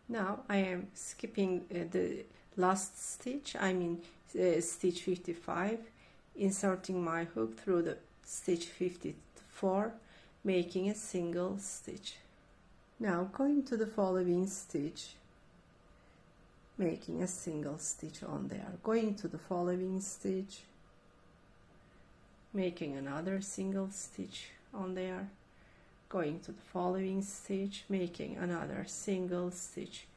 Now I am skipping the last stitch, I mean stitch 55, inserting my hook through the stitch 54, making a single stitch. Now going to the following stitch, making a single stitch on there, going to the following stitch, making another single stitch on there, going to the following stitch, making another single stitch.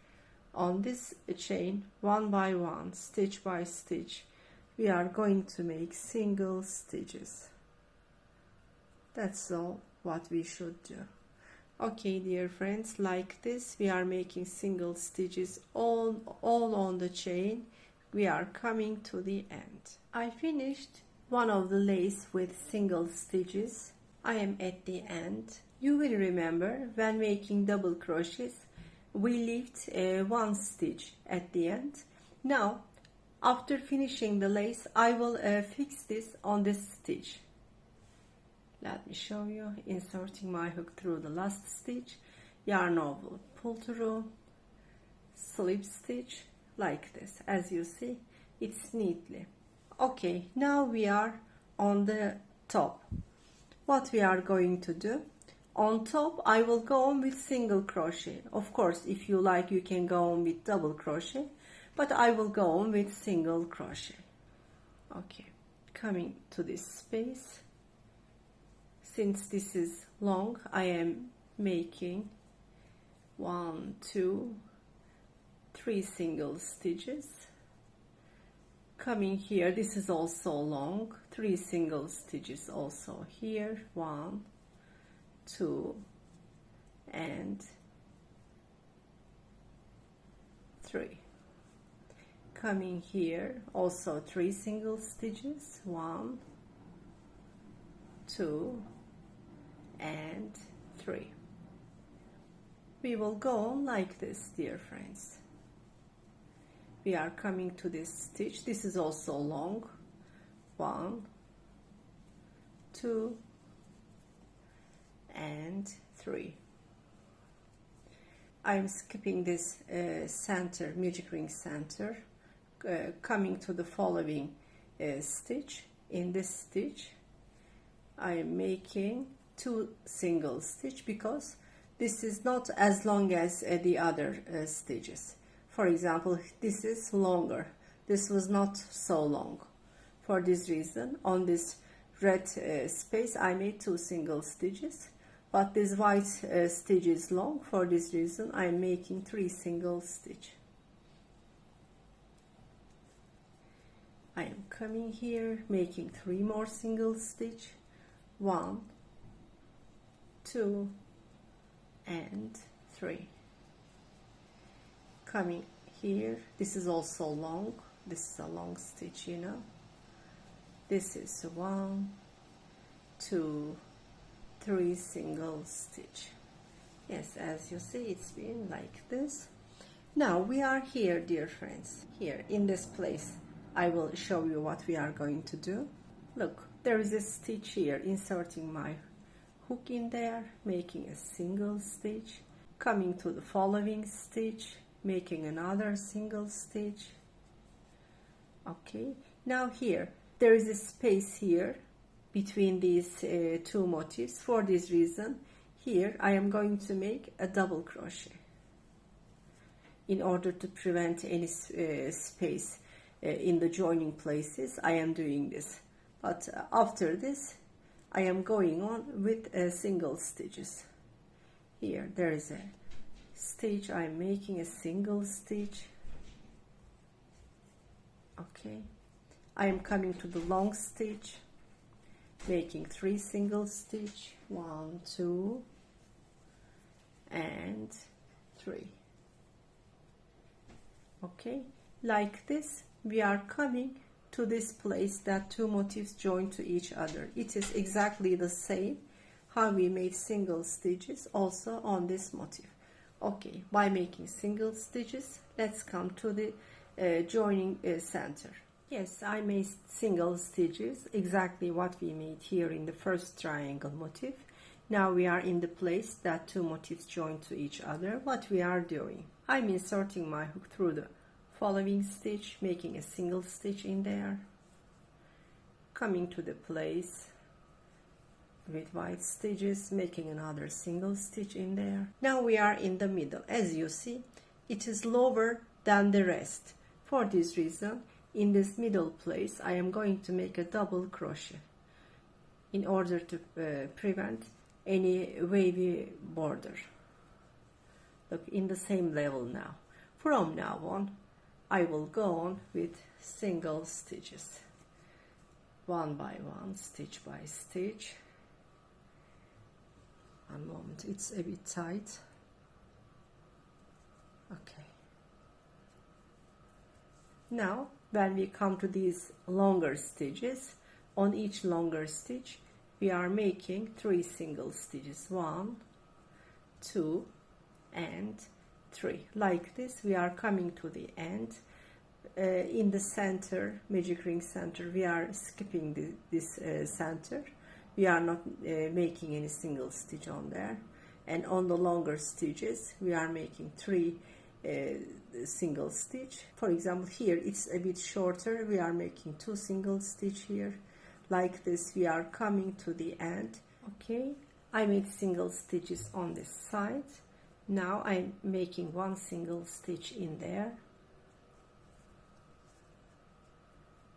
On this chain, one by one, stitch by stitch, we are going to make single stitches. That's all what we should do. Okay, dear friends, like this we are making single stitches all on the chain. We are coming to the end. I finished one of the lace with single stitches. I am at the end. You will remember when making double crochets we left one stitch at the end. Now after finishing the lace I will fix this on this stitch. Let me show you. Inserting my hook through the last stitch, yarn over, pull through, slip stitch like this. As you see, it's neatly. Okay, now we are on the top. What we are going to do, on top I will go on with single crochet. Of course, if you like you can go on with double crochet, but I will go on with single crochet. Okay, coming to this space, since this is long, I am making 1, 2, 3 single stitches. Coming here, this is also long, 3 single stitches also here, 1, 2, and 3. Coming here, also 3 single stitches, 1, 2, and 3. We will go on like this, dear friends. We are coming to this stitch. This is also long. 1, 2, and 3. I'm skipping this center, magic ring center, coming to the following stitch. In this stitch I am making 2 single stitch because this is not as long as the other stitches. For example, this is longer. This was not so long. For this reason, on this red space I made 2 single stitches, but this white stitch is long. For this reason I am making 3 single stitch. I am coming here, making 3 more single stitch, 1, 2, and 3. Coming here, this is also long. This is a long stitch, you know. This is 1, 2, 3 single stitch. Yes, as you see, it's been like this. Now we are here, dear friends. Here in this place I will show you what we are going to do. Look, there is a stitch here, inserting my hook in there, making a single stitch, coming to the following stitch, making another single stitch. Okay, now here there is a space here between these 2 motifs. For this reason, here I am going to make a double crochet in order to prevent any space in the joining places. I am doing this, but after this I am going on with single stitches. Here there is a stitch, I am making a single stitch. Okay, I am coming to the long stitch, making 3 single stitch, 1, 2 and 3. Okay, like this we are coming to this place that 2 motifs join to each other. It is exactly the same how we made single stitches also on this motif. Okay, by making single stitches, let's come to the joining center. Yes, I made single stitches, exactly what we made here in the first triangle motif. Now we are in the place that 2 motifs join to each other. What we are doing, I'm inserting my hook through the following stitch, making a single stitch in there, coming to the place with white stitches, making another single stitch in there. Now we are in the middle. As you see, it is lower than the rest. For this reason, in this middle place I am going to make a double crochet in order to prevent any wavy border. Look, in the same level now. From now on I will go on with single stitches, one by one, stitch by stitch. One moment, it's a bit tight. Okay. Now when we come to these longer stitches, on each longer stitch we are making 3 single stitches, 1, 2 and 3. Like this we are coming to the end. In the center, magic ring center, we are skipping this center. We are not making any single stitch on there, and on the longer stitches we are making 3 single stitch. For example, here it's a bit shorter, we are making 2 single stitch here. Like this we are coming to the end. Okay, I made single stitches on this side. Now I'm making 1 single stitch in there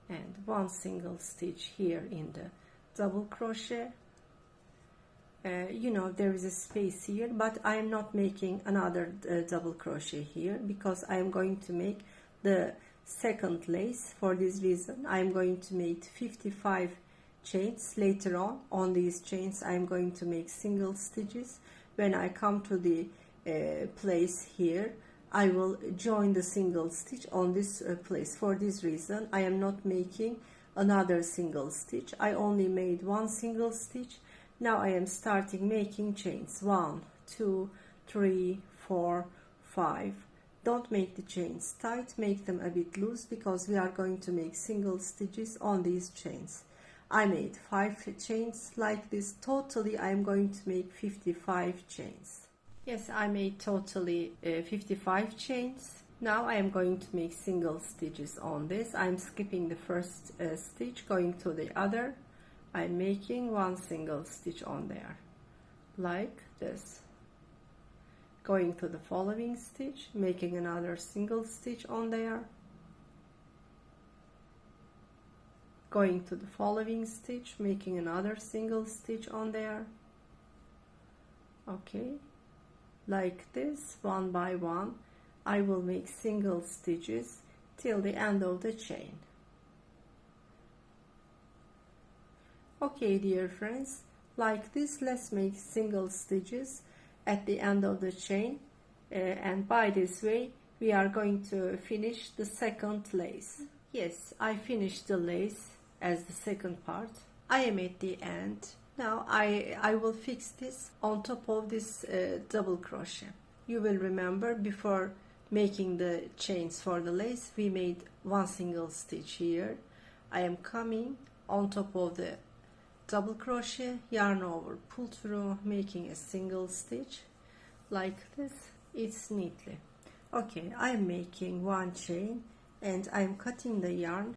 and 1 single stitch here in the double crochet. You know, there is a space here, but I am not making another double crochet here because I am going to make the second lace. For this reason I am going to make 55 chains. Later on these chains I am going to make single stitches. When I come to the place here, I will join the single stitch on this place. For this reason I am not making another single stitch. I only made 1 single stitch. Now I am starting making chains, 1, 2, 3, 4, 5. Don't make the chains tight, make them a bit loose because we are going to make single stitches on these chains. I made 5 chains like this. Totally I am going to make 55 chains. Yes, I made totally 55 chains. Now I am going to make single stitches on this. I'm skipping the first stitch, going to the other. I'm making 1 single stitch on there, like this. Going to the following stitch, making another single stitch on there. Going to the following stitch, making another single stitch on there. Okay, like this, one by one. I will make single stitches till the end of the chain. Okay, dear friends, like this, let's make single stitches at the end of the chain, and by this way we are going to finish the second lace. Yes, I finished the lace as the second part. I am at the end. Now I will fix this on top of this double crochet. You will remember before making the chains for the lace we made 1 single stitch here. I am coming on top of the double crochet, yarn over, pull through, making a single stitch like this. It's neatly. Okay, I'm making 1 chain and I'm cutting the yarn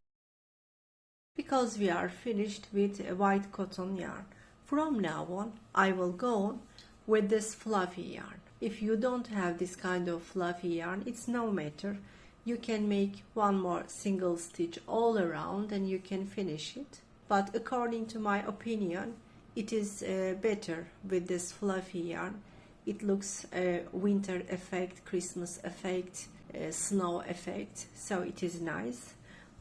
because we are finished with a white cotton yarn. From now on I will go on with this fluffy yarn. If you don't have this kind of fluffy yarn, it's no matter. You can make 1 more single stitch all around and you can finish it. But according to my opinion, it is better with this fluffy yarn. It looks winter effect, Christmas effect, snow effect, so it is nice.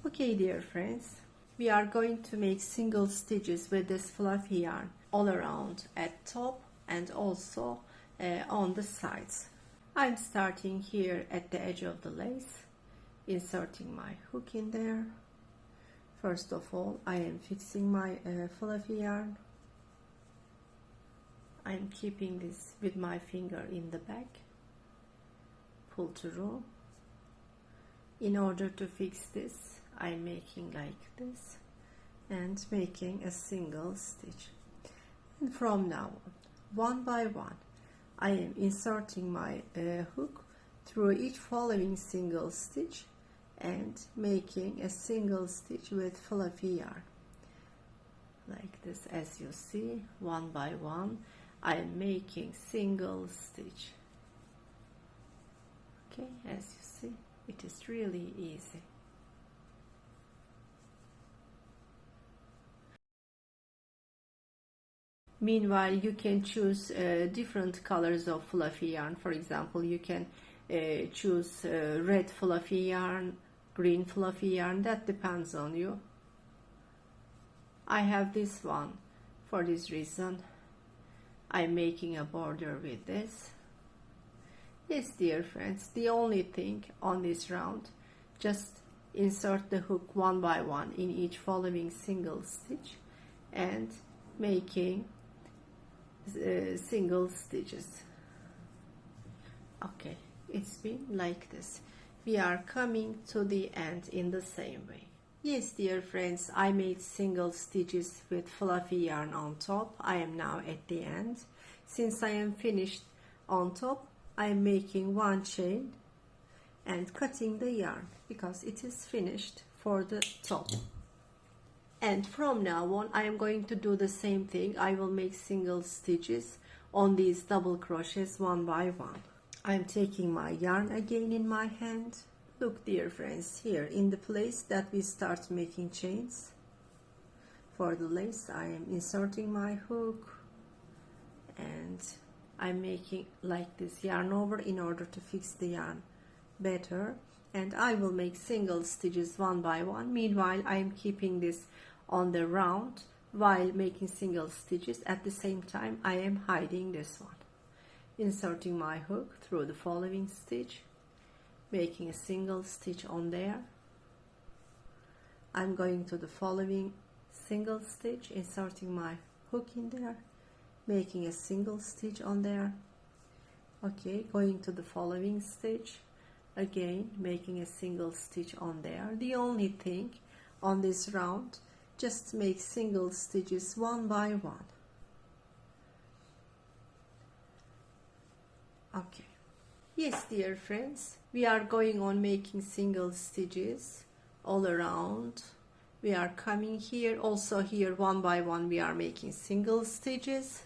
Okay, dear friends, We are going to make single stitches with this fluffy yarn all around at top and also on the sides. I'm starting here at the edge of the lace, inserting my hook in there. First of all, I am fixing my fluffy yarn. I'm keeping this with my finger in the back, pull through. In order to fix this, I'm making like this and making a single stitch. And from now on, one by one, I am inserting my hook through each following single stitch and making a single stitch with fluffy yarn. Like this, as you see, one by one, I am making single stitch. Okay, as you see, it is really easy. Meanwhile, you can choose different colors of fluffy yarn. For example, you can choose red fluffy yarn, green fluffy yarn. That depends on you. I have this one. For this reason, I'm making a border with this. Yes, dear friends, the only thing on this round, just insert the hook one by one in each following single stitch and making single stitches. Okay, it's been like this. We are coming to the end in the same way. Yes, dear friends, I made single stitches with fluffy yarn on top. I am now at the end. Since I am finished on top, I am making one chain and cutting the yarn because it is finished for the top. And from now on, I am going to do the same thing. I will make single stitches on these double crochets one by one. I am taking my yarn again in my hand. Look, dear friends, here in the place that we start making chains for the lace, I am inserting my hook and I'm making like this yarn over in order to fix the yarn better, and I will make single stitches one by one. Meanwhile, I am keeping this on the round while making single stitches. At the same time, I am hiding this one, inserting my hook through the following stitch, making a single stitch on there. I'm going to the following single stitch, inserting my hook in there, making a single stitch on there. Okay, going to the following stitch, again making a single stitch on there. The only thing on this round, just make single stitches one by one. Okay. Yes, dear friends, we are going on making single stitches all around. We are coming here, also here one by one we are making single stitches.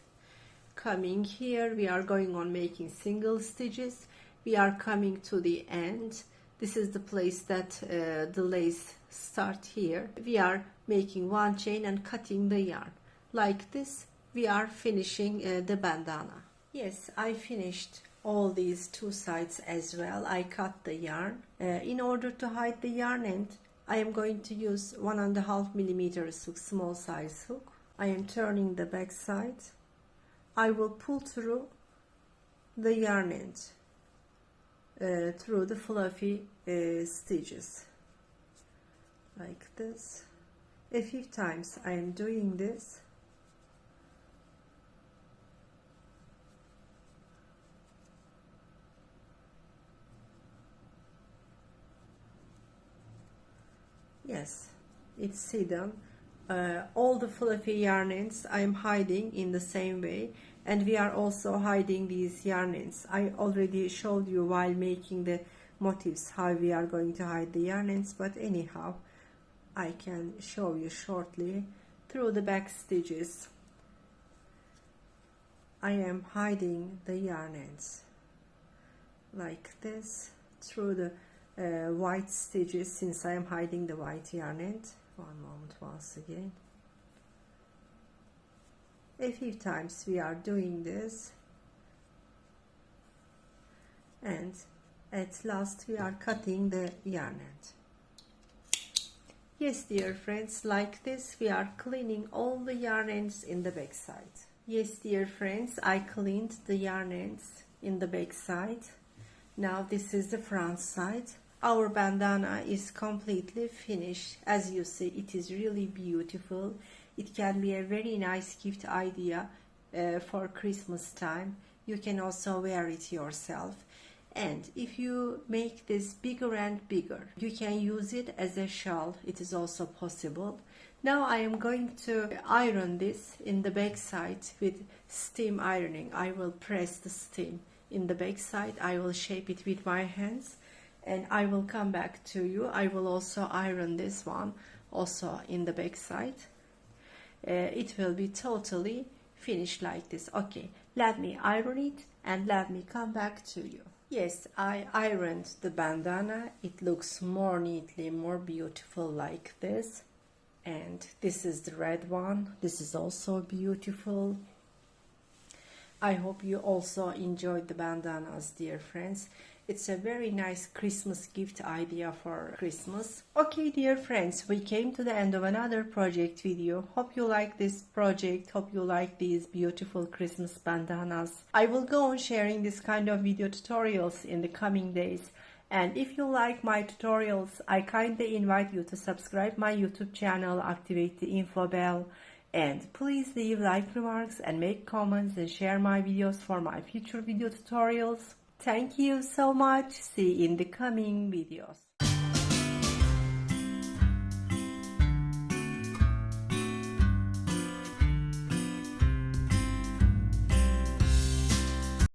Coming here, we are going on making single stitches. We are coming to the end. This is the place that the lace start here. We are making one chain and cutting the yarn. Like this, we are finishing the bandana. Yes, I finished all these two sides as well. I cut the yarn. In order to hide the yarn end, I am going to use 1.5 millimeters hook, small size hook. I am turning the back side. I will pull through the yarn end through the fluffy stitches like this. A few times I am doing this. Yes, it's hidden. All the fluffy yarn ends I am hiding in the same way, and we are also hiding these yarn ends. I already showed you while making the motifs how we are going to hide the yarn ends, but anyhow I can show you shortly. Through the back stitches I am hiding the yarn ends like this through the white stitches, since I am hiding the white yarn end. One moment, once again. A few times we are doing this, and at last we are cutting the yarn end. Yes, dear friends, like this we are cleaning all the yarn ends in the back side. Yes, dear friends, I cleaned the yarn ends in the back side. Now this is the front side. Our bandana is completely finished. As you see, it is really beautiful. It can be a very nice gift idea for Christmas time. You can also wear it yourself. And if you make this bigger and bigger, you can use it as a shawl. It is also possible. Now I am going to iron this in the back side with steam ironing. I will press the steam in the back side. I will shape it with my hands and I will come back to you. I will also iron this one also in the back side. It will be totally finished like this. Okay, let me iron it and let me come back to you. Yes, I ironed the bandana. It looks more neatly, more beautiful like this. And this is the red one. This is also beautiful. I hope you also enjoyed the bandanas, dear friends. It's a very nice Christmas gift idea for Christmas. Okay, dear friends, we came to the end of another project video. Hope you like this project. Hope you like these beautiful Christmas bandanas. I will go on sharing this kind of video tutorials in the coming days. And if you like my tutorials, I kindly invite you to subscribe my YouTube channel, activate the info bell, and please leave like remarks and make comments and share my videos for my future video tutorials. Thank you so much. See you in the coming videos.